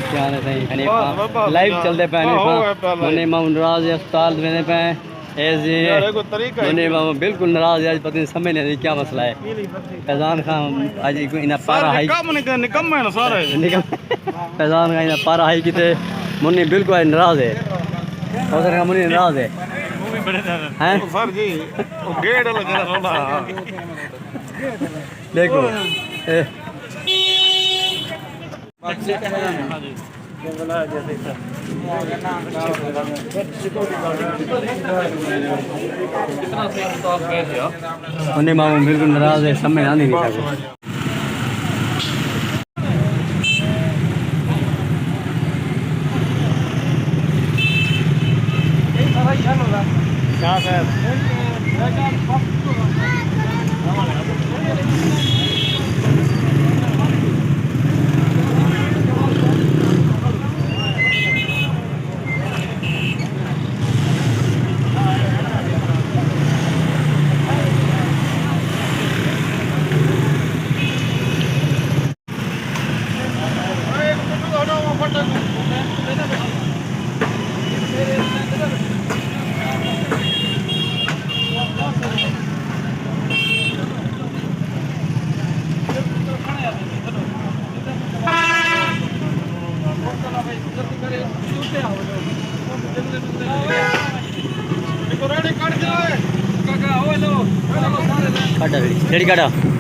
नाराज क्या सही लाइव चलते पे मुन्ने मामू नाराज अस्पताल में पे मुन्ने मामू बिल्कुल नाराज है पता नहीं समझ नहीं क्या मसला है फैजान खान आज इन्हें पारा हाई फैजान का इन्हें पारा हाई किते मुन्नी बिल्कुल नाराज है उधर का मुन्नी नाराज है सर जी गेट लगा देखो मुन्नी मामू बिल्कुल नाराज है समझ आ नहीं सकता क्या सर रेडी काटा